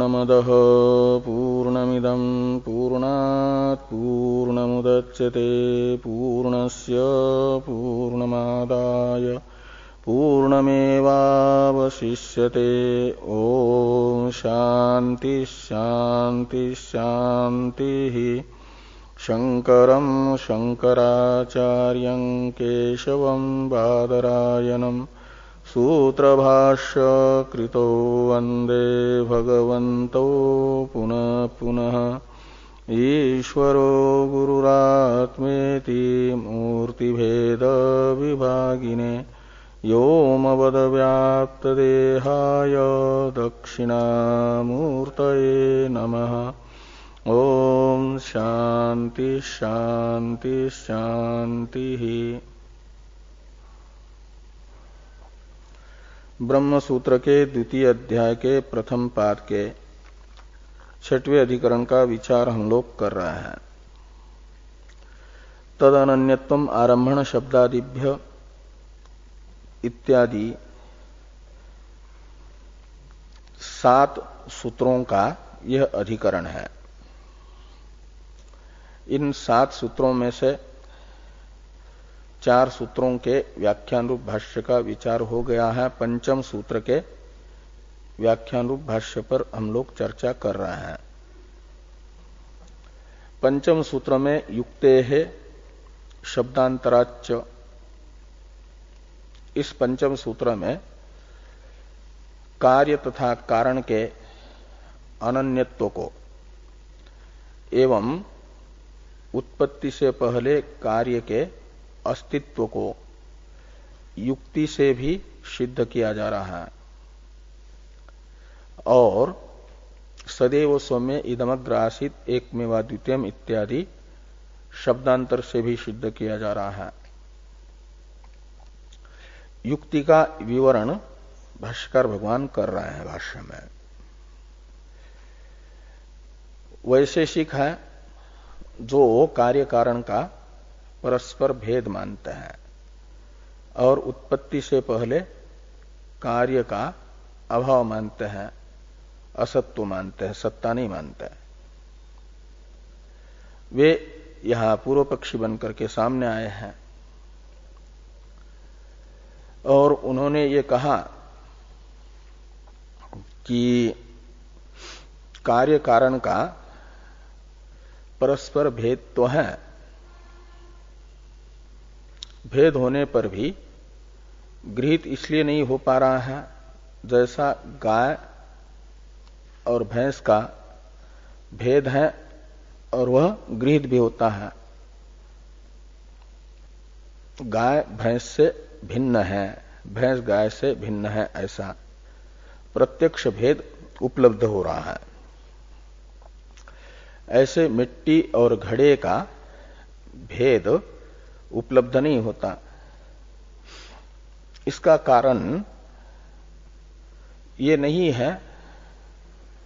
पूर्णमदः पूर्णमिदं पूर्णात् पूर्णमुदच्यते पूर्णस्य पूर्णमादाय पूर्णमेवावशिष्यते। ओम शांति शांति शांति। शंकरं शंकराचार्यं केशवं बादरायणं सूत्रभाष्य कृतो वंदे भगवन्तौ पुनः पुनः। ईश्वरो गुरुरात्मेति मूर्तिभेद विभागिने व्योमवद्व्याप्तदेहाय दक्षिणामूर्तये नमः। ओम शांति शांति शांति। ब्रह्म सूत्र के द्वितीय अध्याय के प्रथम पाद के 6वें अधिकरण का विचार हम लोग कर रहे हैं। तदनन्यत्वम आरंभण शब्दादिभ्य इत्यादि 7 सूत्रों का यह अधिकरण है। इन 7 सूत्रों में से 4 सूत्रों के व्याख्यान रूप भाष्य का विचार हो गया है। पंचम सूत्र के व्याख्यान रूप भाष्य पर हम लोग चर्चा कर रहे हैं। पंचम सूत्र में युक्तेः शब्दांतराच्च, इस पंचम सूत्र में कार्य तथा कारण के अनन्यत्व को एवं उत्पत्ति से पहले कार्य के अस्तित्व को युक्ति से भी सिद्ध किया जा रहा है और सदैव सौम्य इदमग्र आसीत एकमेवा द्वितीयम इत्यादि शब्दांतर से भी सिद्ध किया जा रहा है। युक्ति का विवरण भाष्यकार भगवान कर रहे हैं भाष्य में। वैशेषिक है जो कार्य कारण का परस्पर भेद मानते हैं और उत्पत्ति से पहले कार्य का अभाव मानते हैं, असत्व मानते हैं, सत्ता नहीं मानते। वे यहां पूर्व पक्षी बनकर के सामने आए हैं और उन्होंने ये कहा कि कार्य कारण का परस्पर भेद तो है, भेद होने पर भी गृहीत इसलिए नहीं हो पा रहा है जैसा गाय और भैंस का भेद है और वह गृहीत भी होता है। गाय भैंस से भिन्न है, भैंस गाय से भिन्न है, ऐसा प्रत्यक्ष भेद उपलब्ध हो रहा है। ऐसे मिट्टी और घड़े का भेद उपलब्ध नहीं होता। इसका कारण ये नहीं है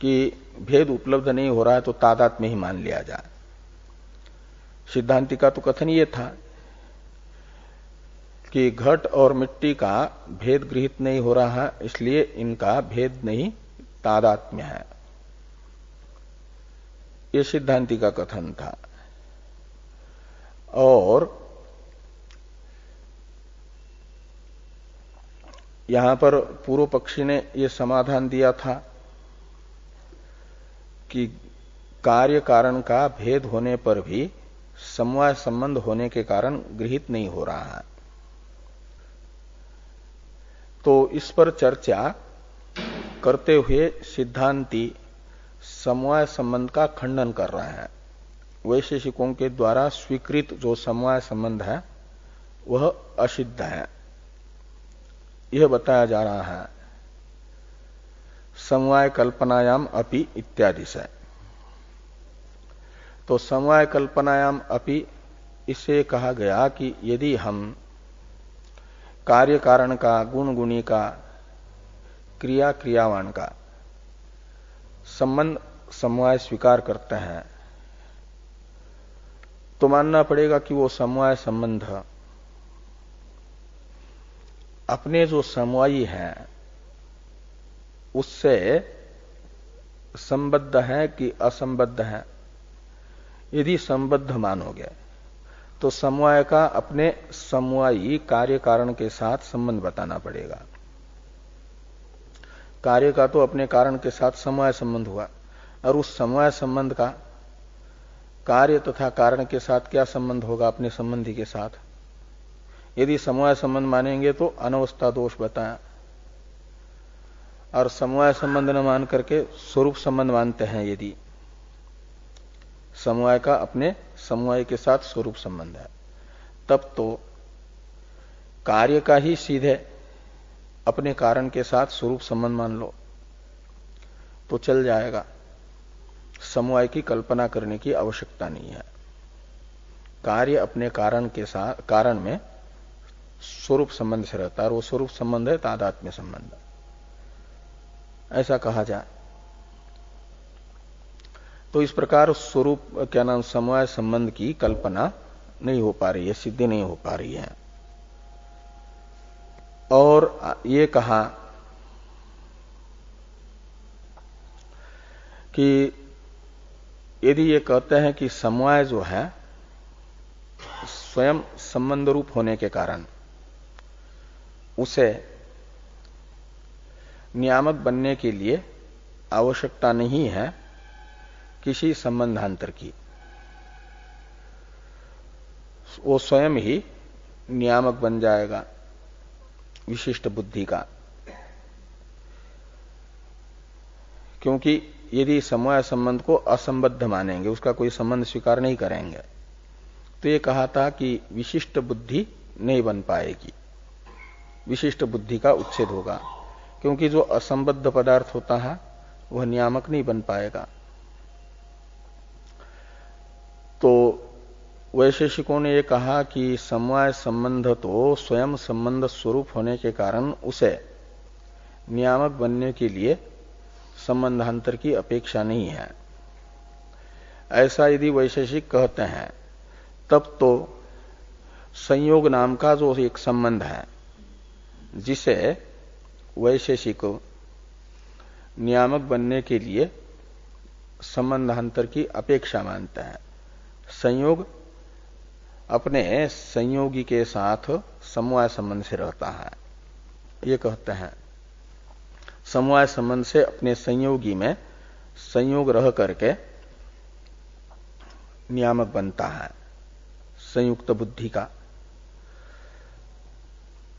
कि भेद उपलब्ध नहीं हो रहा है तो तादात्म्य ही मान लिया जाए। सिद्धांति का तो कथन ये था कि घट और मिट्टी का भेद गृहीत नहीं हो रहा है, इसलिए इनका भेद नहीं, तादात्म्य है। ये सिद्धांति का कथन था। और यहां पर पूर्व पक्षी ने यह समाधान दिया था कि कार्य कारण का भेद होने पर भी समवाय संबंध होने के कारण गृहीत नहीं हो रहा है। तो इस पर चर्चा करते हुए सिद्धांती समवाय संबंध का खंडन कर रहे हैं। वैशेषिकों के द्वारा स्वीकृत जो समवाय संबंध है वह असिद्ध है, यह बताया जा रहा है समवाय कल्पनायाम अपि इत्यादि से। तो समवाय कल्पनायाम अपि इससे कहा गया कि यदि हम कार्य कारण का, गुण गुणी का, क्रिया क्रियावान का संबंध समवाय स्वीकार करते हैं तो मानना पड़ेगा कि वो समवाय संबंध अपने जो समवायी हैं उससे संबद्ध है कि असंबद्ध है। यदि संबद्ध मानोगे तो समवाय का अपने समवायी कार्य कारण के साथ संबंध बताना पड़ेगा। कार्य का तो अपने कारण के साथ समवाय संबंध हुआ, और उस समवाय संबंध का कार्य तथा कारण के साथ क्या संबंध होगा? अपने संबंधी के साथ। यदि समवाय संबंध मानेंगे तो अनवस्था दोष बताया, और समवाय संबंध न मान करके स्वरूप संबंध मानते हैं यदि, समवाय का अपने समवाय के साथ स्वरूप संबंध है, तब तो कार्य का ही सीधे अपने कारण के साथ स्वरूप संबंध मान लो तो चल जाएगा। समवाय की कल्पना करने की आवश्यकता नहीं है। कार्य अपने कारण के साथ, कारण में स्वरूप संबंध से रहता है, और वो स्वरूप संबंध है तादात्म्य संबंध, ऐसा कहा जाए। तो इस प्रकार स्वरूप क्या नाम समवाय संबंध की कल्पना नहीं हो पा रही है, सिद्धि नहीं हो पा रही है। और ये कहा कि यदि ये कहते हैं कि समवाय जो है स्वयं संबंध रूप होने के कारण उसे नियामक बनने के लिए आवश्यकता नहीं है किसी संबंधांतर की, वो स्वयं ही नियामक बन जाएगा विशिष्ट बुद्धि का। क्योंकि यदि समवाय संबंध को असंबद्ध मानेंगे, उसका कोई संबंध स्वीकार नहीं करेंगे, तो ये कहा था कि विशिष्ट बुद्धि नहीं बन पाएगी, विशिष्ट बुद्धि का उच्छेद होगा, क्योंकि जो असंबद्ध पदार्थ होता है वह नियामक नहीं बन पाएगा। तो वैशेषिकों ने यह कहा कि समवाय संबंध तो स्वयं संबंध स्वरूप होने के कारण उसे नियामक बनने के लिए संबंधांतर की अपेक्षा नहीं है। ऐसा यदि वैशेषिक कहते हैं तब तो संयोग नाम का जो एक संबंध है जिसे वैशेषिक नियामक बनने के लिए संबंधांतर की अपेक्षा मानते हैं, संयोग अपने संयोगी के साथ समवाय संबंध से रहता है, ये कहते हैं। समवाय संबंध से अपने संयोगी में संयोग रह करके नियामक बनता है संयुक्त बुद्धि का,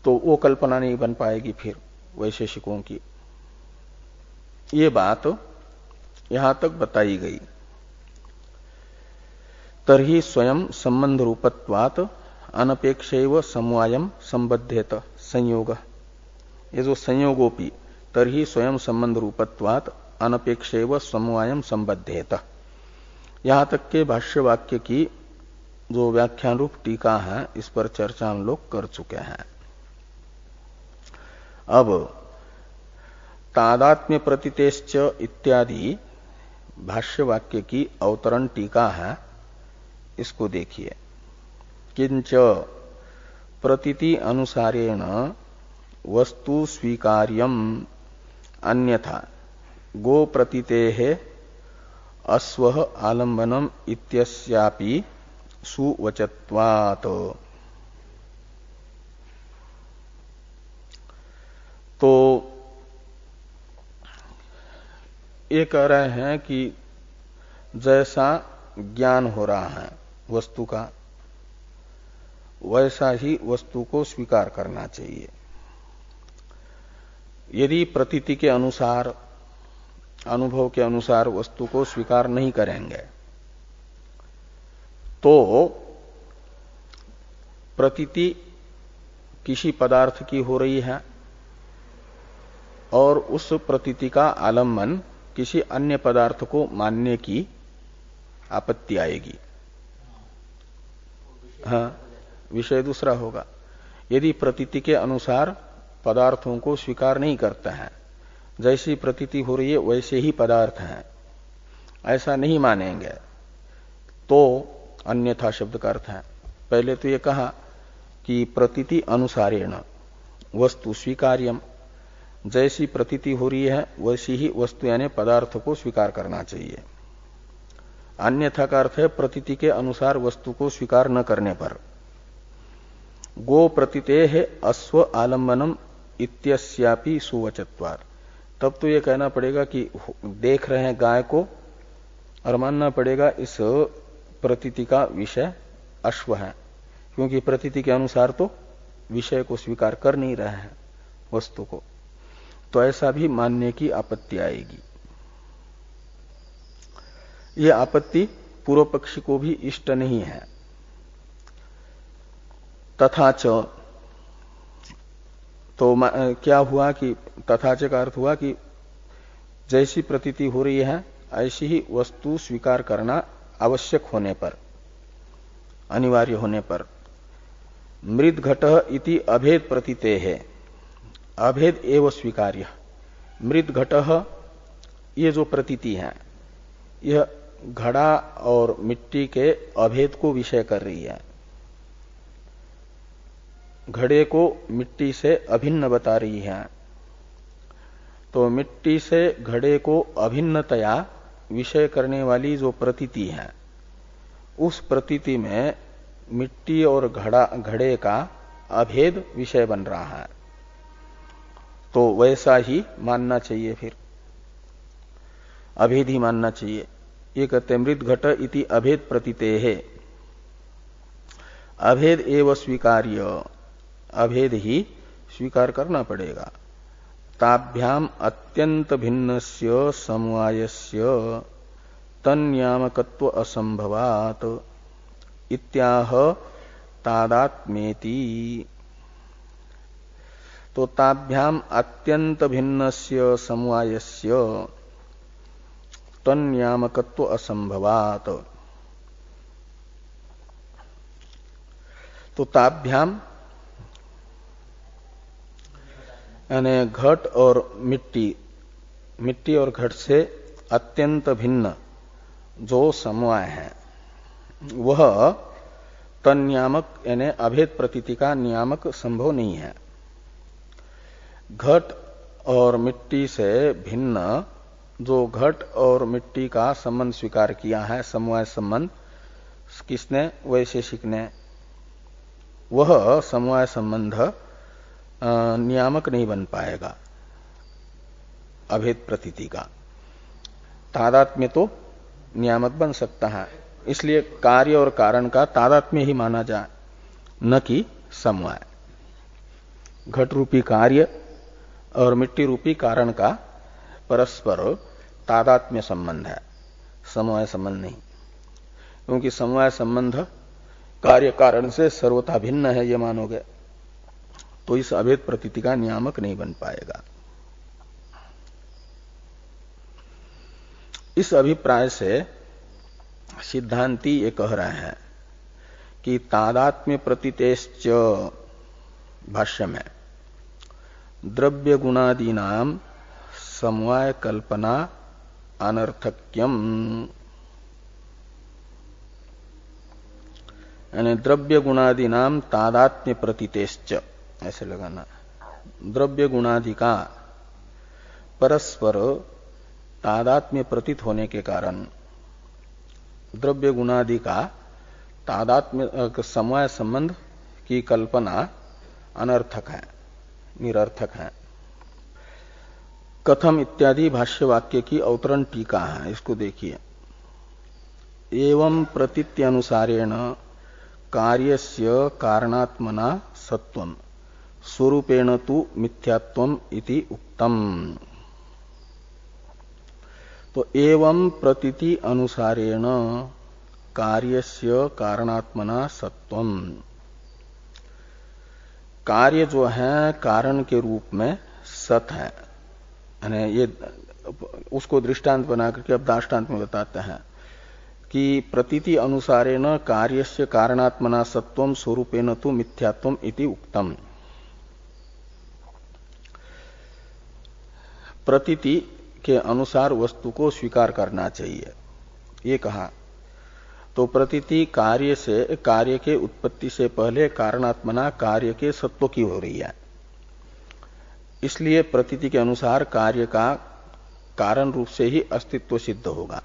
तो वो कल्पना नहीं बन पाएगी फिर वैशेषिकों की। ये बात यहां तक बताई गई। तरहि स्वयं संबंध रूपत्वात् अनपेक्षैव समवायम संबध्येत संयोग, ये जो संयोगोपि तरहि स्वयं संबंध रूपत्वात् अनपेक्षैव समवायम संबध्येत, यहां तक के भाष्य वाक्य की जो व्याख्यान रूप टीका है इस पर चर्चा हम लोग कर चुके हैं। अब तादात्म्य प्रतीतेश्च इत्यादि भाष्य वाक्य की अवतरण टीका है, इसको देखिए। किंच प्रतीति अनुसारेण वस्तु स्वीकार्यम अन्यथा गो प्रतीतेः अस्वः आलंबनम इत्यस्यापि सुवचत्वात्। तो ये कह रहे हैं कि जैसा ज्ञान हो रहा है वस्तु का, वैसा ही वस्तु को स्वीकार करना चाहिए। यदि प्रतीति के अनुसार, अनुभव के अनुसार वस्तु को स्वीकार नहीं करेंगे तो प्रतीति किसी पदार्थ की हो रही है और उस प्रतीति का आलम्बन किसी अन्य पदार्थ को मानने की आपत्ति आएगी। हाँ, विषय दूसरा होगा। यदि प्रतीति के अनुसार पदार्थों को स्वीकार नहीं करते हैं, जैसी प्रतीति हो रही है वैसे ही पदार्थ हैं, ऐसा नहीं मानेंगे तो अन्यथा शब्द का अर्थ है। पहले तो ये कहा कि प्रतीति अनुसारेण वस्तु स्वीकार्यम, जैसी प्रतीति हो रही है वैसी ही वस्तु यानी पदार्थ को स्वीकार करना चाहिए। अन्यथा का अर्थ है प्रतीति के अनुसार वस्तु को स्वीकार न करने पर। गो प्रतीतेः अश्व आलम्बनम इत्यस्यापि सुवचत्वात्। तब तो ये कहना पड़ेगा कि देख रहे हैं गाय को और मानना पड़ेगा इस प्रतीति का विषय अश्व है, क्योंकि प्रतीति के अनुसार तो विषय को स्वीकार कर नहीं रहे हैं वस्तु को, तो ऐसा भी मानने की आपत्ति आएगी। यह आपत्ति पूर्व पक्षी को भी इष्ट नहीं है। तथा च, तो क्या हुआ कि तथा च का अर्थ हुआ कि जैसी प्रतीति हो रही है ऐसी ही वस्तु स्वीकार करना आवश्यक होने पर, अनिवार्य होने पर। मृद घट इति अभेद प्रतीते है, अभेद एव स्वीकार्य। मृद घट ये जो प्रतीति है यह घड़ा और मिट्टी के अभेद को विषय कर रही है, घड़े को मिट्टी से अभिन्न बता रही है। तो मिट्टी से घड़े को अभिन्नतया विषय करने वाली जो प्रतीति है उस प्रतीति में मिट्टी और घड़े का अभेद विषय बन रहा है, तो वैसा ही मानना चाहिए, फिर अभेद ही मानना चाहिए। ये कहते मृद घट इति अभेद प्रतीते है, अभेद एव स्वीकार्य, अभेद ही स्वीकार करना पड़ेगा। ताभ्याम अत्यंत भिन्नस्य समवायस्य तन्यामकत्व असंभवात् इत्याह तादात्मेति। तो ताभ्याम अत्यंत भिन्नस्य समवायस्य तन्यामकत्व असंभवात्, तो ताभ्याम यानी घट और मिट्टी, मिट्टी और घट से अत्यंत भिन्न जो समवाय है वह तन्यामक यानी अभेद प्रतीति का नियामक संभव नहीं है। घट और मिट्टी से भिन्न जो घट और मिट्टी का संबंध स्वीकार किया है, समवाय संबंध, किसने? वैशेषिक ने। वह समवाय संबंध नियामक नहीं बन पाएगा अभेद प्रतीति का। तादात्म्य तो नियामक बन सकता है, इसलिए कार्य और कारण का तादात्म्य ही माना जाए, न कि समवाय। घट रूपी कार्य और मिट्टी रूपी कारण का परस्पर तादात्म्य संबंध है, समवाय संबंध नहीं। क्योंकि समवाय संबंध कार्य कारण से सर्वथा भिन्न है ये मानोगे तो इस अभेद प्रतीति का नियामक नहीं बन पाएगा। इस अभिप्राय से सिद्धांती ये कह रहे हैं कि तादात्म्य प्रतीतेश्च, भाष्य में, द्रव्य गुणादीनाम समवाय कल्पना अनर्थक्यम, यानी द्रव्य गुणादीनाम तादात्म्य प्रतीतेश्च, ऐसे लगाना। द्रव्य गुणादि का परस्पर तादात्म्य प्रतीत होने के कारण द्रव्य गुणादि का तादात्म्य समवाय संबंध की कल्पना अनर्थक है, निरर्थक है। कथम इत्यादि भाष्य वाक्य की अवतरण टीका है, इसको देखिए। एवं प्रतीत्यनुसारेण कार्यस्य कारणात्मना सत्वम स्वरूपेण तु मिथ्यात्वम इति उक्तम। तो एवं प्रतीति अनुसारेण कार्यस्य कारणात्मना सत्वम, कार्य जो है कारण के रूप में सत है, यानी ये उसको दृष्टांत बना करके अब दाष्टांत में बताते हैं कि प्रतीति अनुसारेण कार्यस्य कारणात्मना सत्वम स्वरूपेण तु मिथ्यात्वम इति उक्तम। प्रतीति के अनुसार वस्तु को स्वीकार करना चाहिए, ये कहा। तो प्रतीति कार्य से, कार्य के उत्पत्ति से पहले कारणात्मना कार्य के सत्व की हो रही है। इसलिए प्रतीति के अनुसार कार्य का कारण रूप से ही अस्तित्व सिद्ध होगा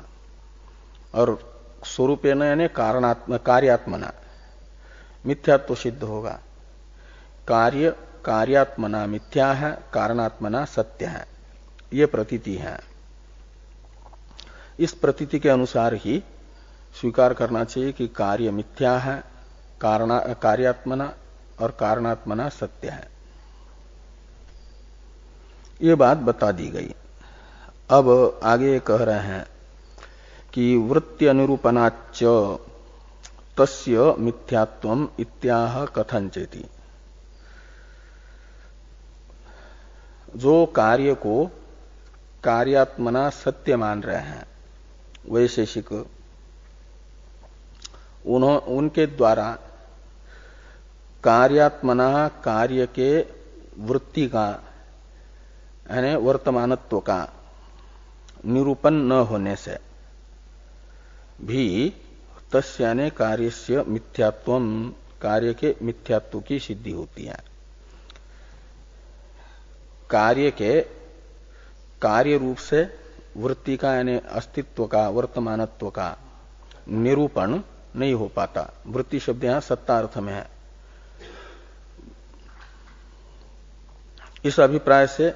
और स्वरूपेण यानी कार्यात्मना मिथ्यात्व सिद्ध होगा। कार्य कार्यात्मना मिथ्या है, कारणात्मना सत्य है, ये प्रतीति है। इस प्रतीति के अनुसार ही स्वीकार करना चाहिए कि कार्य मिथ्या है, कार्यात्मना और कारणात्मना सत्य है। ये बात बता दी गई। अब आगे कह रहे हैं कि वृत्ति अनुरूपणाच्च तस्य मिथ्यात्वम इत्याह कथंचेति। जो कार्य को कार्यात्मना सत्य मान रहे हैं वैशेषिक, उनके द्वारा कार्यात्मना कार्य के वृत्ति का यानी वर्तमानत्व का निरूपण न होने से भी तस्य यानी कार्यस्य मिथ्यात्वम कार्य के मिथ्यात्व की सिद्धि होती है। कार्य के कार्य रूप से वृत्ति का यानी अस्तित्व का वर्तमानत्व का निरूपण नहीं हो पाता। वृत्ति शब्द यहां सत्ता अर्थ में है। इस अभिप्राय से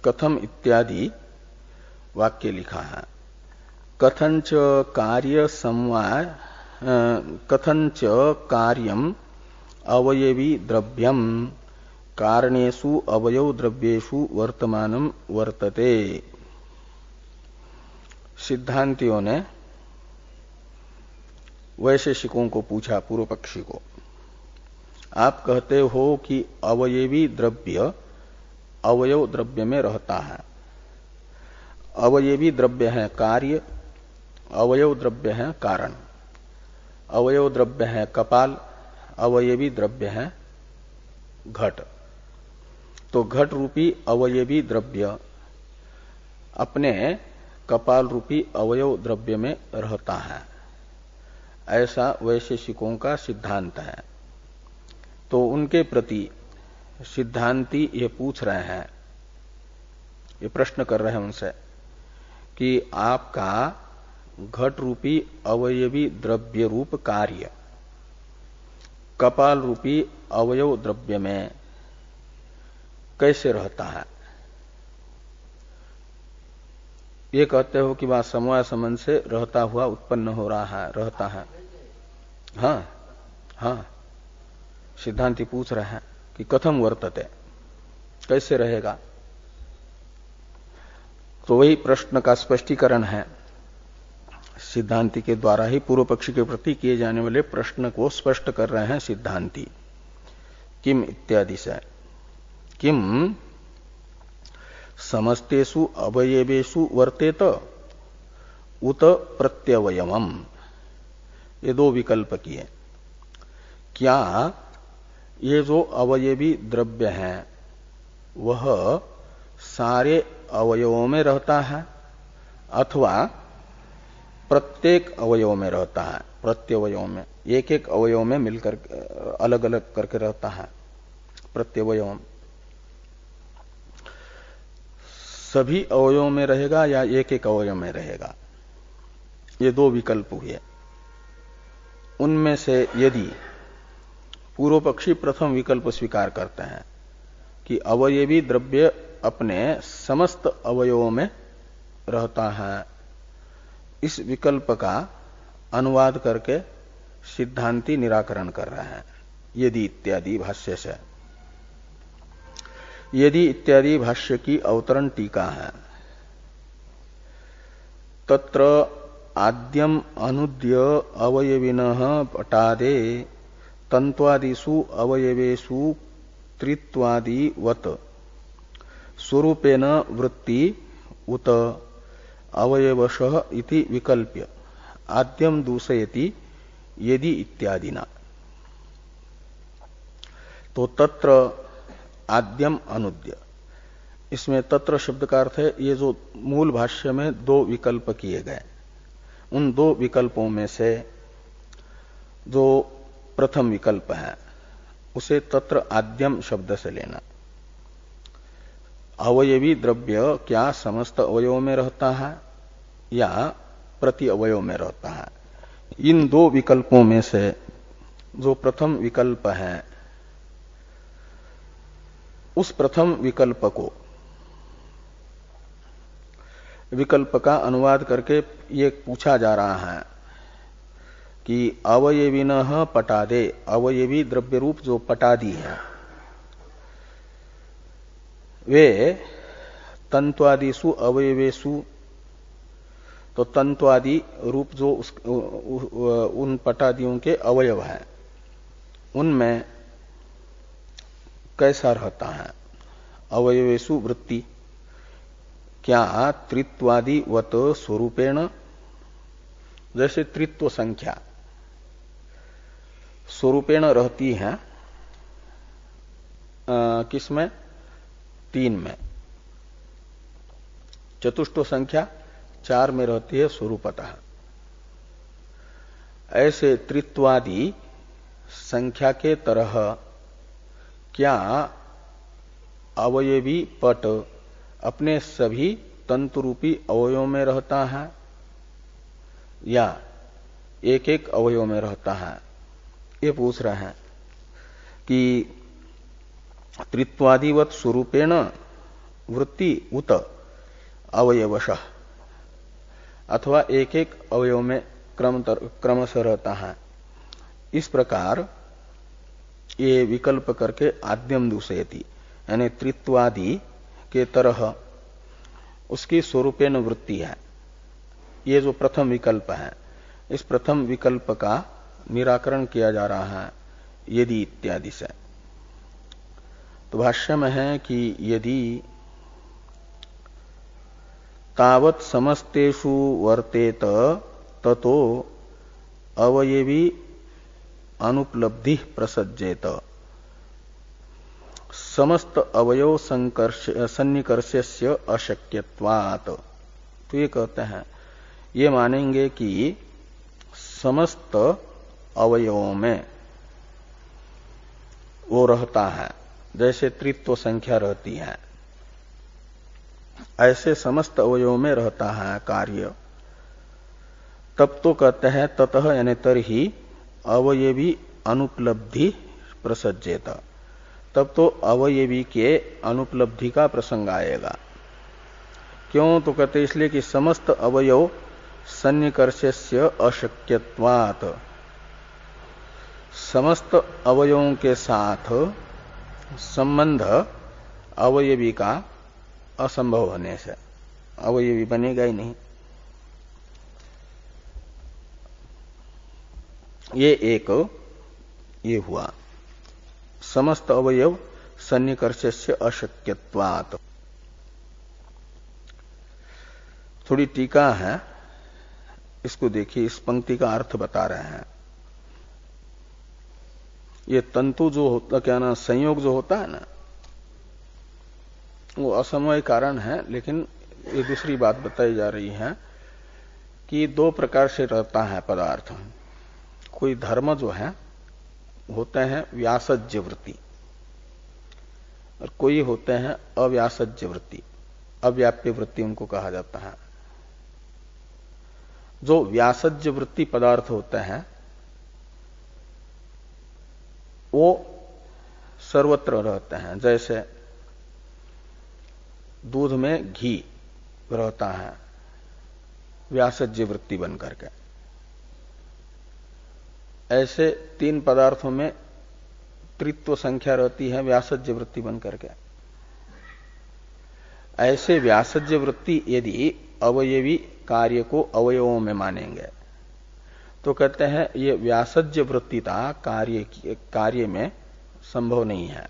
कथम इत्यादि वाक्य लिखा है। कथंच कार्य समवाय कथंच कार्यम अवयवी द्रव्यम कारणेषु अवयव द्रव्येषु वर्तमानम वर्तते। सिद्धांतियों ने वैशेषिकों को पूछा, पूर्व पक्षी को, आप कहते हो कि अवयवी द्रव्य अवयव द्रव्य में रहता है। अवयवी द्रव्य है कार्य, अवयव द्रव्य है कारण। अवयव द्रव्य है कपाल, अवयवी द्रव्य है घट। तो घट रूपी अवयवी द्रव्य अपने कपाल रूपी अवयव द्रव्य में रहता है, ऐसा वैशेषिकों का सिद्धांत है। तो उनके प्रति सिद्धांती ये पूछ रहे हैं, ये प्रश्न कर रहे हैं उनसे कि आपका घट रूपी अवयवी द्रव्य रूप कार्य कपाल रूपी अवयव द्रव्य में कैसे रहता है। ये कहते हो कि वह समवाय संबंध से रहता हुआ उत्पन्न हो रहा है, रहता है। हाँ हाँ, सिद्धांति पूछ रहे हैं कि कथम वर्तते, कैसे रहेगा। तो वही प्रश्न का स्पष्टीकरण है। सिद्धांति के द्वारा ही पूर्व पक्षी के प्रति किए जाने वाले प्रश्न को स्पष्ट कर रहे हैं सिद्धांति। किम इत्यादि से, किम समस्तेषु अवयवेषु वर्तेत उत प्रत्यवयवम। ये दो विकल्प किए। क्या ये जो अवयवी द्रव्य है वह सारे अवयवों में रहता है अथवा प्रत्येक अवयव में रहता है। प्रत्यवयव में, एक एक अवयव में मिलकर अलग अलग करके रहता है। प्रत्यवयव सभी अवयवों में रहेगा या एक एक अवयव में रहेगा, ये दो विकल्प हुए। उनमें से यदि पूर्व पक्षी प्रथम विकल्प स्वीकार करते हैं कि अवयवी द्रव्य अपने समस्त अवयवों में रहता है, इस विकल्प का अनुवाद करके सिद्धांति निराकरण कर रहे हैं। यदि इत्यादि भाष्य से, यदि इत्यादि भाष्य की अवतरण टीका है। तत्र आद्यम अनुद्य अवयविनः पटादे तंत्वादिषु अवयवेषु त्रित्वादिवत् स्वरूपेण वृत्ति उत अवयवशः इति विकल्प्य आद्यम दूषयति यदि इत्यादिना। तो तत्र आद्यम अनुद्य, इसमें तत्र शब्द का अर्थ है ये जो मूल भाष्य में दो विकल्प किए गए, उन दो विकल्पों में से जो प्रथम विकल्प है उसे तत्र आद्यम शब्द से लेना। अवयवी द्रव्य क्या समस्त अवयवों में रहता है या प्रति अवयव में रहता है। इन दो विकल्पों में से जो प्रथम विकल्प है, उस प्रथम विकल्प का अनुवाद करके ये पूछा जा रहा है कि अवयविनः पटादे, अवयवी द्रव्य रूप जो पटादि है वे तंत्वादिषु अवयवेषु, तो तंत्वादि रूप जो उन पटादियों के अवयव है उनमें कैसा रहता है। अवयवेषु वृत्ति, क्या त्रित्वादिवत स्वरूपेण, जैसे त्रित्व संख्या स्वरूपेण रहती है किसमें, 3 में, चतुष्टो संख्या 4 में रहती है स्वरूपतः। ऐसे त्रित्वादि संख्या के तरह क्या अवयवी पट अपने सभी तंतु रूपी अवयवों में रहता है या एक एक अवयव में रहता है, ये पूछ रहे हैं कि त्रित्वादिवत स्वरूपेण वृत्ति उत अवयवशः, अथवा एक एक अवयव में क्रमशः रहता है। इस प्रकार ये विकल्प करके आद्यम दूषयति, यानी त्रित्वादि के तरह उसकी स्वरूपेण वृत्ति है। ये जो प्रथम विकल्प है, इस प्रथम विकल्प का निराकरण किया जा रहा है यदि इत्यादि से। तो भाष्य में है कि यदि तावत् समस्तेषु वर्तेत ततो अवयवी अनुपलब्धि प्रसज्जेत, समस्त अवयव सन्निकर्षस्य अशक्यत्वात्। तो ये कहते हैं, ये मानेंगे कि समस्त अवयवों में वो रहता है जैसे त्रित्व संख्या रहती है, ऐसे समस्त अवयवों में रहता है कार्य। तब तो कहते हैं ततः यानी तरही अवयवी अनुपलब्धि प्रसज्जेत, तब तो अवयवी के अनुपलब्धि का प्रसंग आएगा। क्यों? तो कहते इसलिए कि समस्त अवयव सन्निकर्षस्य अशक्यत्वात्, समस्त अवयवों के साथ संबंध अवयवी का असंभव होने से अवयवी बनेगा ही नहीं। ये हुआ समस्त अवयव सन्निकर्षस्य अशक्यत्वात्। थोड़ी टीका है, इसको देखिए, इस पंक्ति का अर्थ बता रहे हैं। ये तंतु जो होता, क्या ना, संयोग जो होता है ना, वो असमय कारण है, लेकिन ये दूसरी बात बताई जा रही है कि 2 प्रकार से रहता है पदार्थ। कोई धर्म जो है होते हैं व्यासज्य वृत्ति, और कोई होते हैं अव्यासज्य वृत्ति, अव्याप्य वृत्ति उनको कहा जाता है। जो व्यासज्य वृत्ति पदार्थ होते हैं वो सर्वत्र रहते हैं, जैसे दूध में घी रहता है व्यासज्य वृत्ति बन करके। ऐसे 3 पदार्थों में त्रित्व संख्या रहती है व्यासज्य वृत्ति बन करके। ऐसे व्यासज्य वृत्ति यदि अवयवी कार्य को अवयवों में मानेंगे तो कहते हैं ये व्यासज्य वृत्तिता कार्य में संभव नहीं है।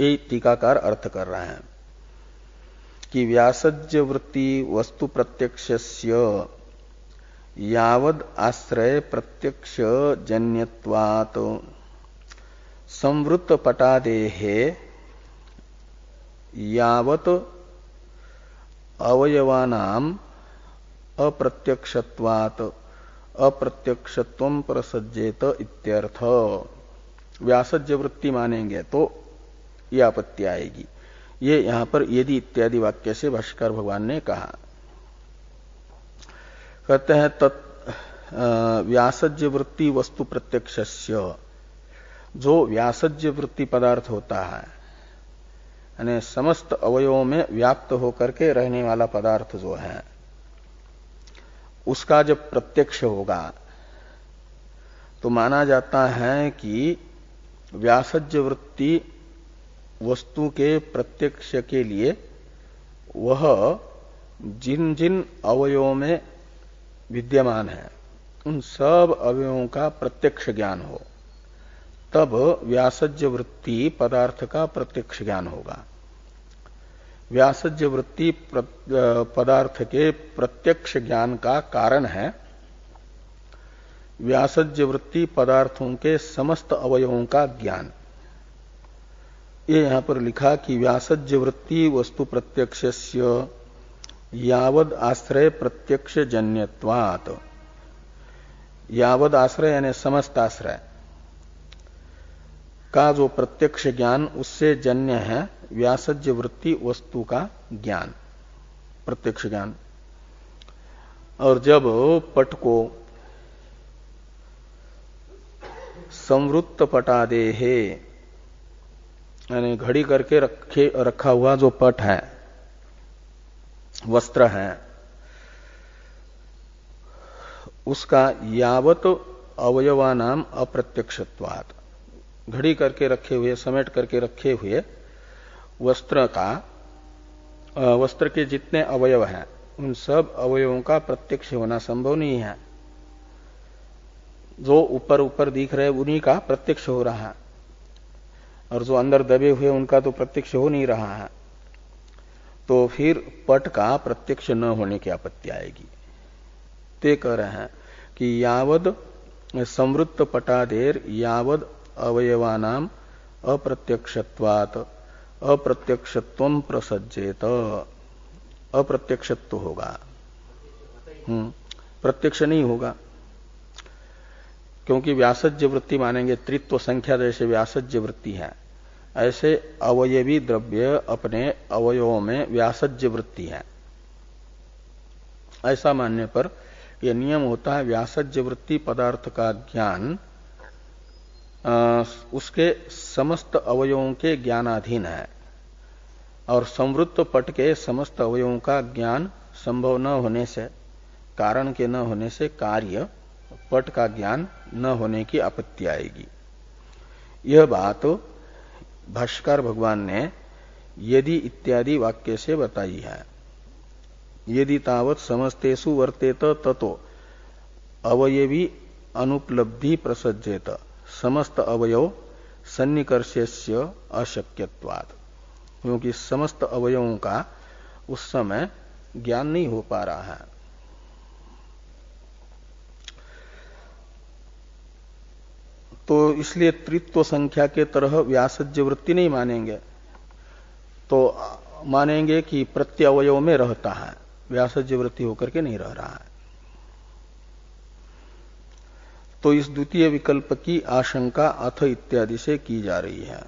ये टीकाकार अर्थ कर रहे हैं कि व्यासज्य वृत्ति वस्तु प्रत्यक्षस्य यावद आश्रय प्रत्यक्ष जन्यत्वात् संवृत्त पटादेहे यावत अवयवानाम अप्रत्यक्षत्वात् अप्रत्यक्षत्वं प्रसज्जेत इत्यर्थ। व्यासज्य वृत्ति मानेंगे तो यह आपत्ति आएगी ये यहां पर यदि इत्यादि वाक्य से भाष्यकार भगवान ने कहा। कहते हैं व्यासज्य वृत्ति वस्तु प्रत्यक्षस्य, जो व्यासज्य वृत्ति पदार्थ होता है यानी समस्त अवयवों में व्याप्त होकर के रहने वाला पदार्थ जो है, उसका जब प्रत्यक्ष होगा तो माना जाता है कि व्यासज्य वृत्ति वस्तु के प्रत्यक्ष के लिए वह जिन जिन अवयवों में विद्यमान है उन सब अवयवों का प्रत्यक्ष ज्ञान हो, तब व्यासज्य वृत्ति पदार्थ का प्रत्यक्ष ज्ञान होगा। व्यासज्य वृत्ति पदार्थ के प्रत्यक्ष ज्ञान का कारण है व्यासज्य वृत्ति पदार्थों के समस्त अवयवों का ज्ञान। ये यहां पर लिखा कि व्यासज्य वृत्ति वस्तु प्रत्यक्षस्य यावद आश्रय प्रत्यक्ष जन्यत्वात्, यावद आश्रय यानी समस्त आश्रय का जो प्रत्यक्ष ज्ञान उससे जन्य है व्यासज्य वृत्ति वस्तु का ज्ञान, प्रत्यक्ष ज्ञान। और जब पट को संवृत्त पटादेहे यानी घड़ी करके रखा हुआ जो पट है, वस्त्र है, उसका यावत अवयवानाम अप्रत्यक्षत्वात्, घड़ी करके रखे हुए समेट करके रखे हुए वस्त्र का, वस्त्र के जितने अवयव हैं उन सब अवयवों का प्रत्यक्ष होना संभव नहीं है। जो ऊपर ऊपर दिख रहे उन्हीं का प्रत्यक्ष हो रहा है और जो अंदर दबे हुए उनका तो प्रत्यक्ष हो नहीं रहा है। तो फिर पट का प्रत्यक्ष न होने की आपत्ति आएगी। ते कह रहे हैं कि यावद संवृत्त पटादेर यावद अवयवानाम अप्रत्यक्षत्वात् अप्रत्यक्षत्वं प्रसज्जेत, अप्रत्यक्षत्व होगा, प्रत्यक्ष नहीं होगा। क्योंकि व्यासज्य वृत्ति मानेंगे त्रित्व संख्या जैसे व्यासज्य वृत्ति है, ऐसे अवयवी द्रव्य अपने अवयवों में व्यासज्य वृत्ति है। ऐसा मानने पर यह नियम होता है व्यासज्य वृत्ति पदार्थ का ज्ञान उसके समस्त अवयवों के ज्ञानाधीन है और संवृत्त पट के समस्त अवयवों का ज्ञान संभव न होने से, कारण के न होने से कार्य पट का ज्ञान न होने की आपत्ति आएगी। यह बात भाष्यकार भगवान ने यदि इत्यादि वाक्य से बताई है। यदि तावत समस्तेषु वर्तेत ततो अवयवी अनुपलब्धि प्रसज्जेत समस्त अवयव सन्निकर्षस्य अशक्यत्वात्, क्योंकि समस्त अवयवों का उस समय ज्ञान नहीं हो पा रहा है। तो इसलिए त्रित्व संख्या के तरह व्यासज्य वृत्ति नहीं मानेंगे, तो मानेंगे कि प्रत्यवयव में रहता है, व्यासज्य वृत्ति होकर के नहीं रह रहा है। तो इस द्वितीय विकल्प की आशंका अथ इत्यादि से की जा रही है।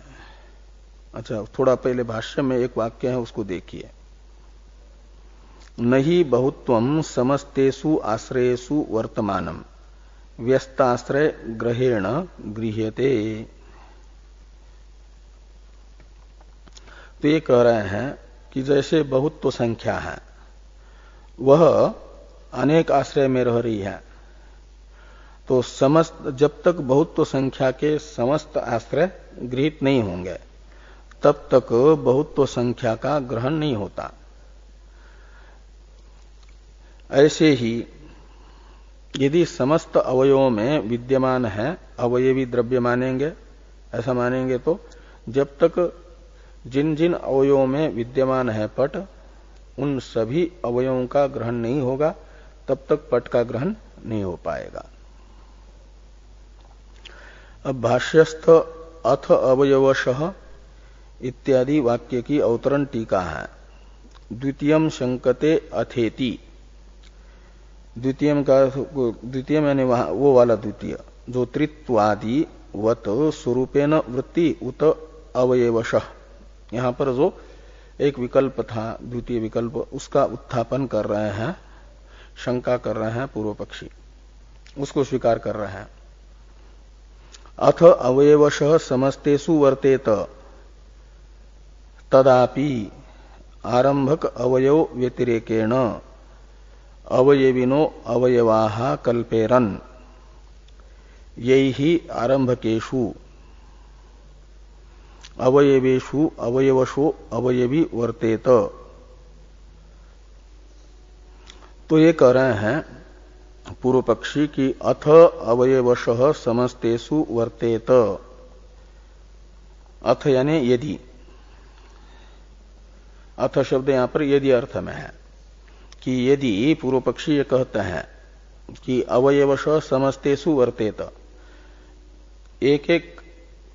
अच्छा, थोड़ा पहले भाष्य में एक वाक्य है उसको देखिए। नहि बहुत्वं समस्तेषु आश्रयेषु वर्तमानम् व्यस्ताश्रय ग्रहेण गृह्यते। तो ये कह रहे हैं कि जैसे बहुत्व संख्या है वह अनेक आश्रय में रह रही है, तो समस्त जब तक बहुत्व संख्या के समस्त आश्रय गृहीत नहीं होंगे तब तक बहुत्व संख्या का ग्रहण नहीं होता। ऐसे ही यदि समस्त अवयवों में विद्यमान है अवयवी द्रव्य मानेंगे, ऐसा मानेंगे तो जब तक जिन जिन अवयवों में विद्यमान है पट उन सभी अवयवों का ग्रहण नहीं होगा, तब तक पट का ग्रहण नहीं हो पाएगा। अब भाष्यस्थ अथ अवयवशः इत्यादि वाक्य की अवतरण टीका है। द्वितीयम शंकते अथेति, द्वितीय मैंने वो वाला द्वितीय जो त्रित्वादि वत स्वरूपेण वृत्ति उत अवयवशः, यहां पर जो एक विकल्प था, द्वितीय विकल्प, उसका उत्थापन कर रहे हैं, शंका कर रहे हैं पूर्व पक्षी, उसको स्वीकार कर रहे हैं। अथ अवयवशः समस्तेषु वर्तेत तदापि आरंभक अवयव व्यतिरेकेण अवयविनो अवयवाः कल्पेरन् यैहि आरंभकेषु अवयवेषु अवयवशो अवयवी वर्तेत। तो ये कह रहे हैं पूर्व पक्षी की अथ अवयवशः समस्तेषु वर्तेत, अथ यानी यदि, अथ शब्द यहां पर यदि अर्थ में है कि यदि पूर्व पक्षी ये कहते हैं कि अवयवशः समस्तेषु वर्तेत, एक एक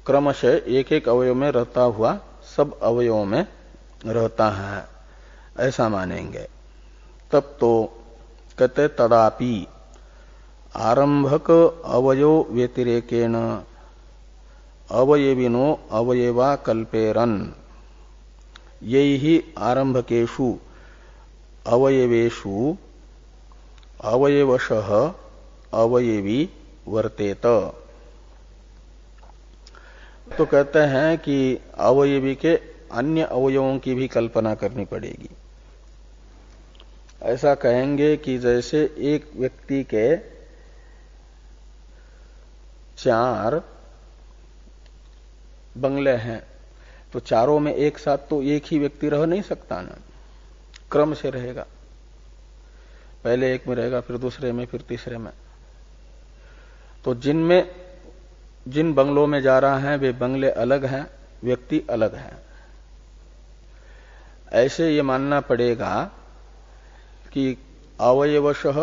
क्रमशः एक एक अवयव में रहता हुआ सब अवयवों में रहता है, ऐसा मानेंगे, तब तो कहते तदापि आरंभक अवयव व्यतिरेकेण अवयविनो अवयवा कल्पेरन् यैहि आरंभकेषु अवयवेषु अवयवशः अवयवी वर्तेत। तो कहते हैं कि अवयवी के अन्य अवयवों की भी कल्पना करनी पड़ेगी। ऐसा कहेंगे कि जैसे एक व्यक्ति के 4 बंगले हैं, तो चारों में एक साथ तो एक ही व्यक्ति रह नहीं सकता ना, क्रम से रहेगा, पहले एक में रहेगा, फिर दूसरे में, फिर तीसरे में। तो जिन बंगलों में जा रहा है वे बंगले अलग हैं, व्यक्ति अलग हैं। ऐसे ये मानना पड़ेगा कि अवयवशः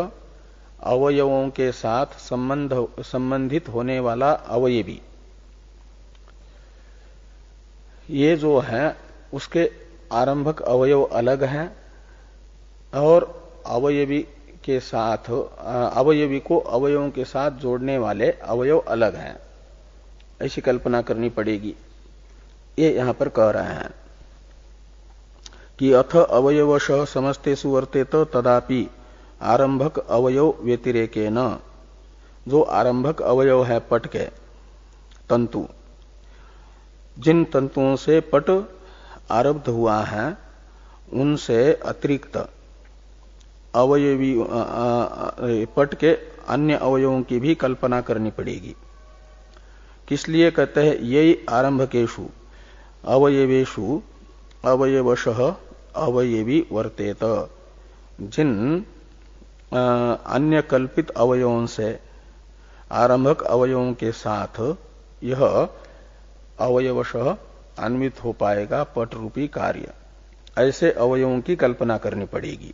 अवयवों के साथ संबंधित होने वाला अवयवी, ये जो है उसके आरंभक अवयव अलग हैं और अवयवी के साथ, अवयवी को अवयवों के साथ जोड़ने वाले अवयव अलग हैं, ऐसी कल्पना करनी पड़ेगी। ये यहां पर कह रहे हैं कि अथ अवयवशः समस्तेषु वर्तेत तदापि आरंभक अवयव व्यतिरेकेन, जो आरंभक अवयव है पट के तंतु, जिन तंतुओं से पट आरब्ध हुआ है उनसे अतिरिक्त अवयवी पट के अन्य अवयवों की भी कल्पना करनी पड़ेगी। किस लिए कहते हैं यही आरंभकेषु अवयवेषु अवयवशः अवयवी वर्तेत, जिन अन्य कल्पित अवयवों से आरंभक अवयवों के साथ यह अवयवशः अन्वित हो पाएगा पट रूपी कार्य, ऐसे अवयवों की कल्पना करनी पड़ेगी।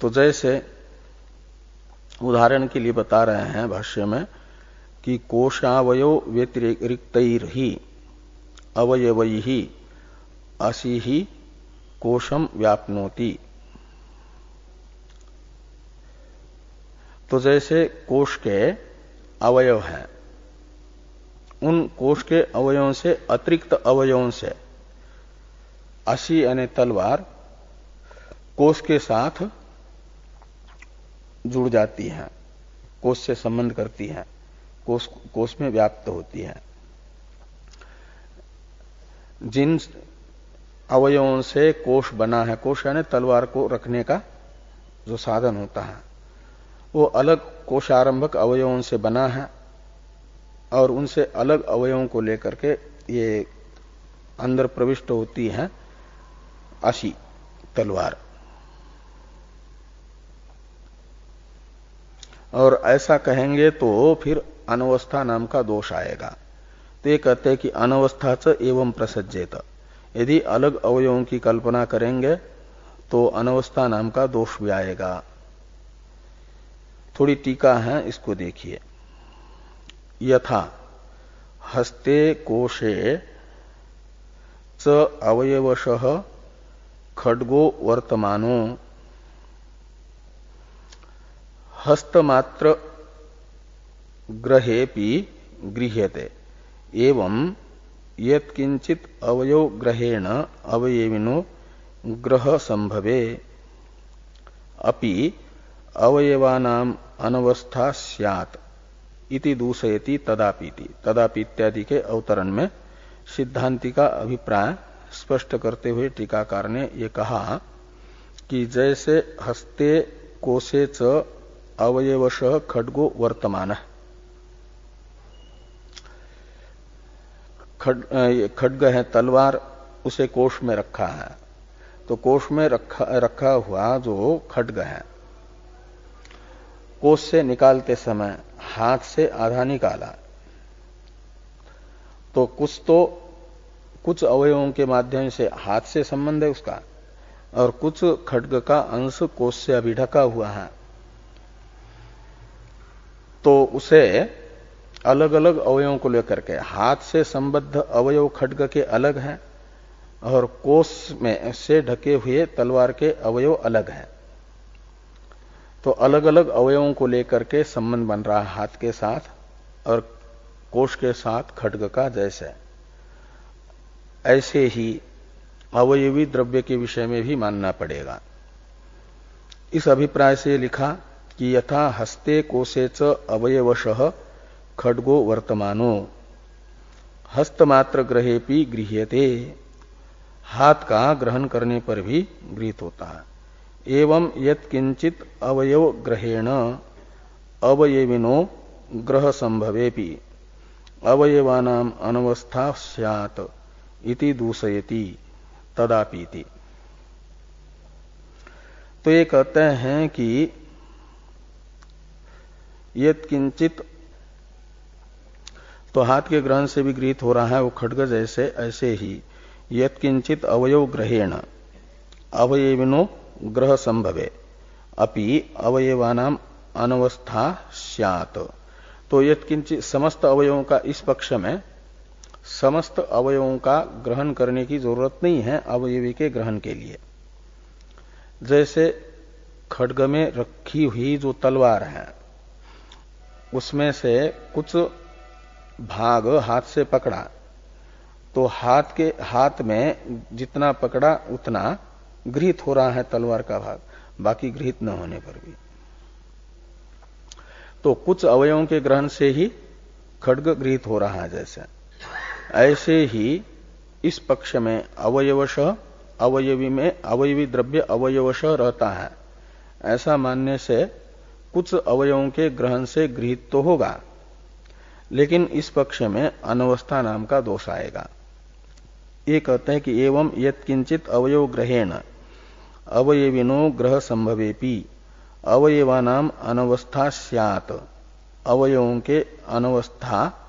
तो जैसे उदाहरण के लिए बता रहे हैं भाष्य में कि कोशावयव व्यतिरिक्तैर्हि अवयवैहि असिहि कोशम व्याप्नोति। तो जैसे कोश के अवयव हैं, उन कोश के अवयवों से अतिरिक्त अवयवों से असी यानी तलवार कोश के साथ जुड़ जाती है, कोश से संबंध करती है, कोश में व्याप्त होती है। जिन अवयवों से कोश बना है, कोश यानी तलवार को रखने का जो साधन होता है, वो अलग कोशारंभक अवयवों से बना है और उनसे अलग अवयवों को लेकर के ये अंदर प्रविष्ट होती है असी तलवार। और ऐसा कहेंगे तो फिर अनवस्था नाम का दोष आएगा। तो ये कहते हैं कि अनवस्था च एवं प्रसज्जेत, यदि अलग अवयवों की कल्पना करेंगे तो अनवस्था नाम का दोष भी आएगा। थोड़ी टीका है, इसको देखिए। यथा हस्ते कोशे च अवयवशः खड्गो वर्तमानो हस्तमात्र ग्रहेपि गृह्यते एवं यत्किंचित अवयव ग्रहेण अवयविनो ग्रह संभवे अपि अवयवानाम अनवस्था स्यात् इति दूषयति तदापीति। तदापि इत्यादि के अवतरण में सिद्धांति का अभिप्राय स्पष्ट करते हुए टीकाकार ने ये कहा कि जैसे हस्ते कोशे च अवयवशः खड्गो वर्तमान, खड्ग है तलवार, उसे कोश में रखा है, तो कोश में रखा हुआ जो खड्ग है कोश से निकालते समय हाथ से आधा निकाला तो कुछ अवयवों के माध्यम से हाथ से संबंध है उसका, और कुछ खड्ग का अंश कोश से अभी ढका हुआ है, तो उसे अलग अलग अवयवों को लेकर के हाथ से संबद्ध अवयव खड्ग के अलग हैं और कोश में से ढके हुए तलवार के अवयव अलग हैं। तो अलग अलग अवयवों को लेकर के संबंध बन रहा है हाथ के साथ और कोश के साथ खड्ग का। जैसे ऐसे ही अवयवी द्रव्य के विषय में भी मानना पड़ेगा। इस अभिप्राय से लिखा कि यथा हस्ते कोशे च अवयवशः खड्गो वर्तमानो हस्तमात्र ग्रहेपि गृह्यते, हाथ का ग्रहण करने पर भी गृहीत होता है। एवं यत्किंचित अवयव ग्रहेण अवयविनो ग्रह संभवेपि अवयवानाम अनवस्था स्यात् इति दूषयति तदापीति। तो ये कहते हैं कि यत्किंचित, तो हाथ के ग्रहण से भी गृहीत हो रहा है वो खड्ग जैसे, ऐसे ही यत्किंचित अवयव ग्रहेण अवयविनो ग्रह संभवे अपि अवयवानाम अनवस्था स्यात्। तो यत्किंचित समस्त अवयवों का, इस पक्ष में समस्त अवयवों का ग्रहण करने की जरूरत नहीं है अवयवी के ग्रहण के लिए। जैसे खड्ग में रखी हुई जो तलवार है उसमें से कुछ भाग हाथ से पकड़ा तो हाथ में जितना पकड़ा उतना गृहीत हो रहा है तलवार का भाग, बाकी गृहीत न होने पर भी। तो कुछ अवयवों के ग्रहण से ही खड्ग गृहीत हो रहा है। जैसे ऐसे ही इस पक्ष में अवयवश अवयवी में अवयवी द्रव्य अवयवश रहता है, ऐसा मानने से कुछ अवयवों के ग्रहण से गृहीत तो होगा, लेकिन इस पक्ष में अनवस्था नाम का दोष आएगा। ये कहते हैं कि एवं यत्किंचित अवयव ग्रहेण अवयविनो ग्रह संभवेपि अवयवानाम अनवस्था स्यात्, अवयवों के अनवस्था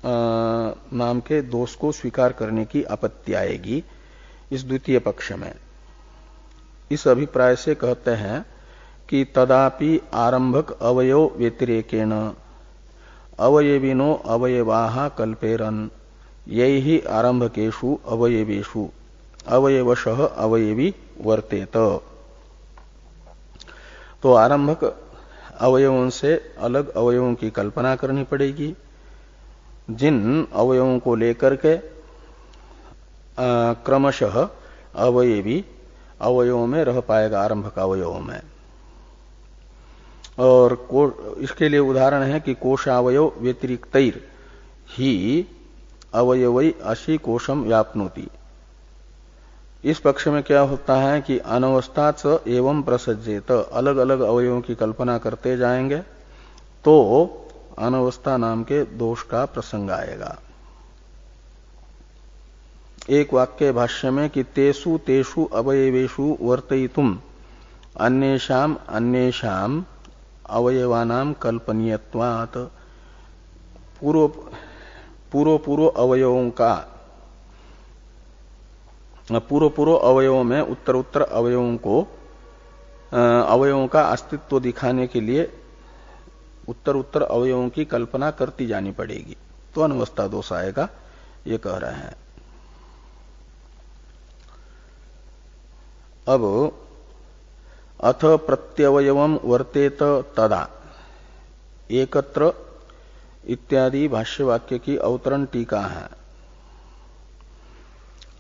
नाम के दोष को स्वीकार करने की आपत्ति आएगी इस द्वितीय पक्ष में। इस अभिप्राय से कहते हैं कि तदापि आरंभक अवयव व्यतिरेकेण अवयविनो अवयवाः कल्पेरन् यैहि आरंभकेषु अवयवेषु अवयवशः अवयवी वर्तेत। तो आरंभक अवयवों से अलग अवयवों की कल्पना करनी पड़ेगी, जिन अवयवों को लेकर के क्रमशः अवयवी अवयवों में रह पाएगा, आरंभक अवयवों में। और इसके लिए उदाहरण है कि कोशावयव व्यतिरिक्तैर ही अवयवै अशी कोशम व्याप्नोति। इस पक्ष में क्या होता है कि अनवस्था च एवं प्रसज्जेत, अलग अलग अवयवों की कल्पना करते जाएंगे तो अनवस्था नाम के दोष का प्रसंग आएगा। एक वाक्य भाष्य में कि तेषु तेषु अवयवेषु वर्तयितुम अन्येषाम अन्येषाम अवयवानाम कल्पनीयत्वात्, पूर्व अवयवों का पूर्व अवयवों में उत्तर अवयवों का अस्तित्व दिखाने के लिए उत्तर अवयवों की कल्पना करती जानी पड़ेगी, तो अनवस्था दोष आएगा, ये कह रहे हैं। अब अथ प्रत्यवयवम वर्तेत तदा एकत्र इत्यादि भाष्य वाक्य की अवतरण टीका है।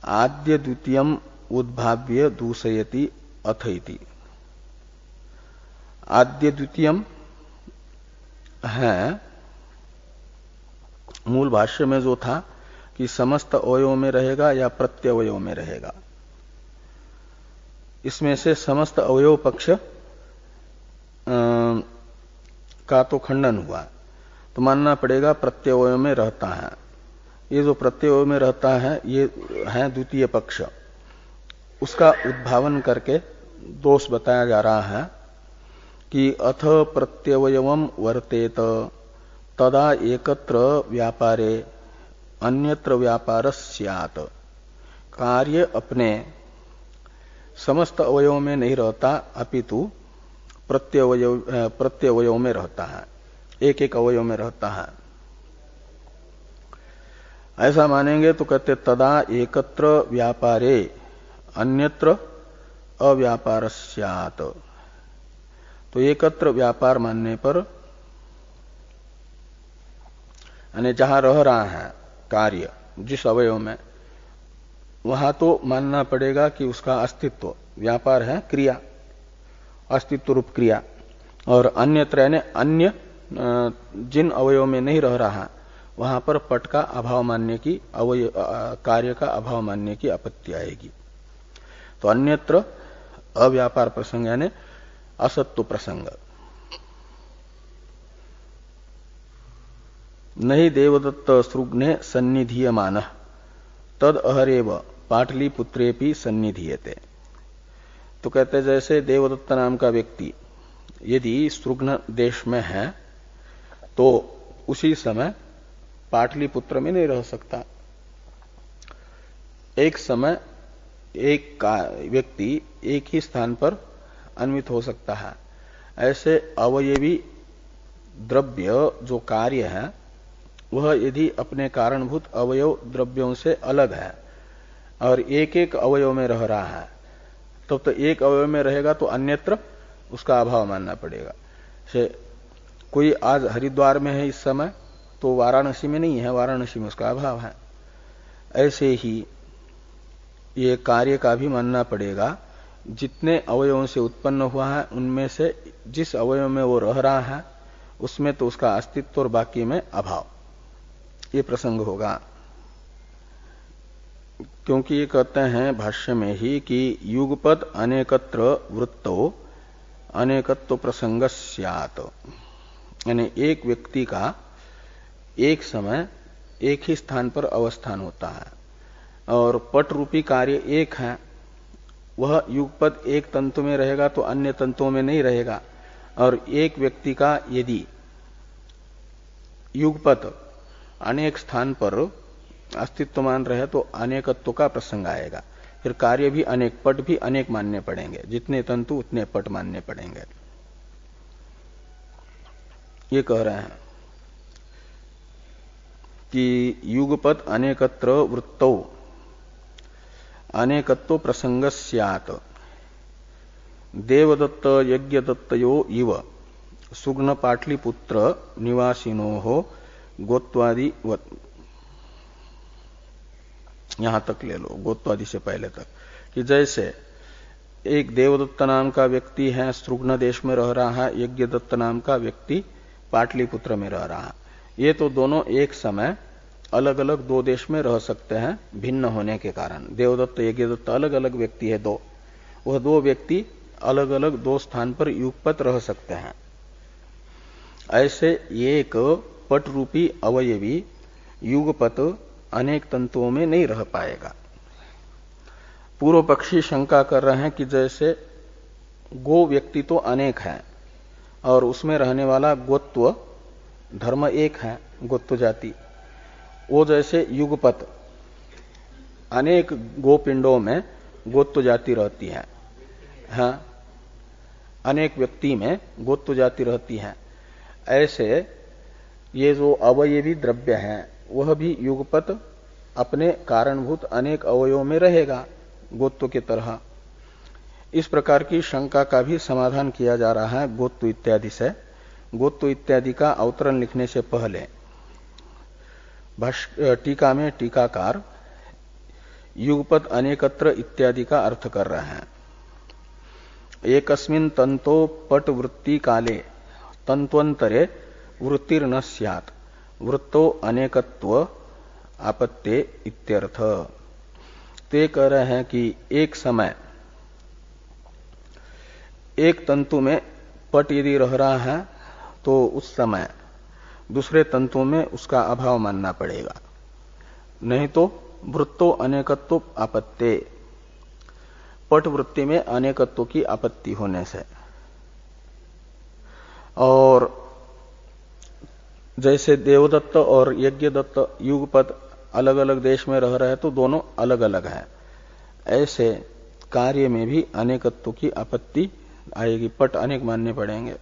आद्य द्वितीयम उद्भाव्य दूषयति अथ इति। आद्य द्वितीयम है मूल भाष्य में जो था कि समस्त अवयव में रहेगा या प्रत्यवयव में रहेगा, इसमें से समस्त अवयव पक्ष का तो खंडन हुआ, तो मानना पड़ेगा प्रत्यवयव में रहता है। ये जो प्रत्यवयव में रहता है ये है द्वितीय पक्ष, उसका उद्भावन करके दोष बताया जा रहा है कि अथ प्रत्यवयवम वर्तेत तदा एकत्र व्यापारे अन्यत्र व्यापार स्यात्। कार्य अपने समस्त अवयव में नहीं रहता अपितु प्रत्यवयव में रहता है, एक एक अवयव में रहता है। ऐसा मानेंगे तो कहते तदा एकत्र व्यापारे अन्यत्र अव्यापार स्यात्। तो एकत्र व्यापार मानने पर यानी जहां रह रहा है कार्य जिस अवयव में, वहां तो मानना पड़ेगा कि उसका अस्तित्व, व्यापार है क्रिया, अस्तित्व रूप क्रिया, और अन्यत्र यानी अन्य जिन अवयव में नहीं रह रहा वहां पर पट का अभाव मानने की, कार्य का अभाव मानने की आपत्ति आएगी। तो अन्यत्र अव्यापार प्रसंग यानी असत्व प्रसंग। नहीं देवदत्त सृग्ने सन्निधीयमान तद अहरेव पाटलिपुत्रेपि सन्निधीयते। तो कहते जैसे देवदत्त नाम का व्यक्ति यदि सृग्न देश में है तो उसी समय पाटलिपुत्र में नहीं रह सकता। एक समय एक व्यक्ति एक ही स्थान पर अन्वित हो सकता है। ऐसे अवयवी द्रव्य जो कार्य है वह यदि अपने कारणभूत अवयव द्रव्यों से अलग है और एक एक अवयव में रह रहा है, तब तो एक अवयव में रहेगा तो अन्यत्र उसका अभाव मानना पड़ेगा। से कोई आज हरिद्वार में है इस समय तो वाराणसी में नहीं है, वाराणसी में उसका अभाव है। ऐसे ही ये कार्य का भी मानना पड़ेगा, जितने अवयवों से उत्पन्न हुआ है उनमें से जिस अवयव में वो रह रहा है उसमें तो उसका अस्तित्व और बाकी में अभाव, ये प्रसंग होगा। क्योंकि ये कहते हैं भाष्य में ही कि युगपद अनेकत्र वृत्तो अनेकत्व प्रसंग स्यात्। यानी एक व्यक्ति का एक समय एक ही स्थान पर अवस्थान होता है और पट रूपी कार्य एक है, वह युगपद एक तंतु में रहेगा तो अन्य तंतुओं में नहीं रहेगा। और एक व्यक्ति का यदि युगपद अनेक स्थान पर अस्तित्वमान रहे तो अनेकत्व का प्रसंग आएगा। फिर कार्य भी अनेक, पट भी अनेक मानने पड़ेंगे, जितने तंतु उतने पट मानने पड़ेंगे। ये कह रहे हैं कि युगपद अनेकत्र वृत्तौ अनेकत्व प्रसंग स्यात्। देवदत्त यज्ञदत्तयो इव सुग्न पाटलिपुत्र निवासिनो हो गोत्वादि, यहां तक ले लो, गोत्वादि से पहले तक, कि जैसे एक देवदत्त नाम का व्यक्ति है सृग्न देश में रह रहा है, यज्ञदत्त नाम का व्यक्ति पाटलिपुत्र में रह रहा है। ये तो दोनों एक समय अलग अलग दो देश में रह सकते हैं भिन्न होने के कारण। देवदत्त यज्ञदत्त अलग अलग व्यक्ति है दो, वह दो व्यक्ति अलग अलग दो स्थान पर युगपत रह सकते हैं। ऐसे एक पट रूपी अवयवी युगपत अनेक तंतुओं में नहीं रह पाएगा। पूर्व पक्षी शंका कर रहे हैं कि जैसे गो व्यक्ति तो अनेक है और उसमें रहने वाला गोत्व धर्म एक है, गोत्व जाति, वो जैसे युगपत अनेक गोपिंडों में गोत्व जाति रहती है, हाँ, अनेक व्यक्ति में गोत्व जाति रहती है। ऐसे ये जो अवयवी द्रव्य है वह भी युगपत अपने कारणभूत अनेक अवयवों में रहेगा गोत्व की तरह। इस प्रकार की शंका का भी समाधान किया जा रहा है गोत्व इत्यादि से। गोत्व इत्यादि का अवतरण लिखने से पहले टीका में टीकाकार युगपद अनेकत्र इत्यादि का अर्थ कर रहे हैं। एकस्मिन् तंतो पट वृत्ति काले तंत्वंतरे वृत्तिर्न स्यात् वृत्तो अनेकत्व आपत्ते इत्यर्थ। ते कह रहे हैं कि एक समय एक तंतु में पट यदि रह रहा है तो उस समय दूसरे तंतु में उसका अभाव मानना पड़ेगा, नहीं तो वृत्तो अनेकत्व आपत्ते, पट वृत्ति में अनेकत्व की आपत्ति होने से। और जैसे देवदत्त और यज्ञदत्त युगपद अलग अलग देश में रह रहे हैं तो दोनों अलग अलग हैं, ऐसे कार्य में भी अनेकत्व की आपत्ति आएगी, पट अनेक मानने पड़ेंगे।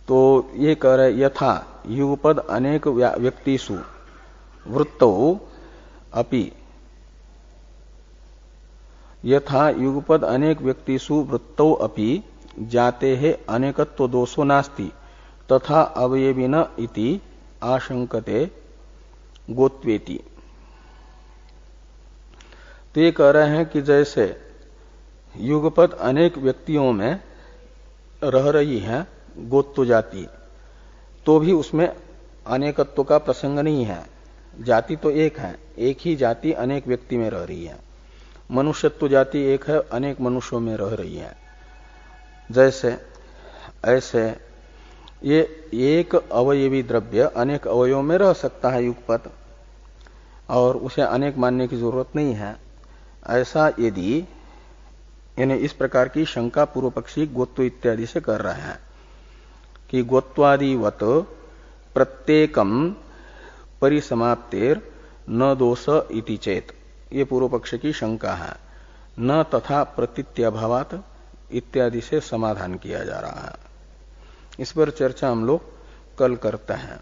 तो ये कह रहे यथा युगपद अनेक व्यक्तिषु वृत्तौ अपि, यथा युगपद अनेक व्यक्तिषु वृत्तौ अपि जाते है अनेकत्व दोषो नास्ति तथा अवयविन इति आशंकते गोत्वेति। तो ये कह रहे हैं कि जैसे युगपद अनेक व्यक्तियों में रह रही है गोत्व जाति, तो भी उसमें अनेकत्व का प्रसंग नहीं है, जाति तो एक है, एक ही जाति अनेक व्यक्ति में रह रही है। मनुष्यत्व जाति एक है, अनेक मनुष्यों में रह रही है। जैसे ऐसे ये एक अवयवी द्रव्य अनेक अवयवों में रह सकता है युगपद, और उसे अनेक मानने की जरूरत नहीं है। ऐसा यदि यानी इस प्रकार की शंका पूर्व पक्षी गोत्व इत्यादि से कर रहे हैं कि गोत्वादिवत प्रत्येकम परिसमाप्तेर न दोष इति चेत, ये पूर्व पक्ष की शंका है। न तथा प्रतीत्यभावात इत्यादि से समाधान किया जा रहा है। इस पर चर्चा हम लोग कल करते हैं।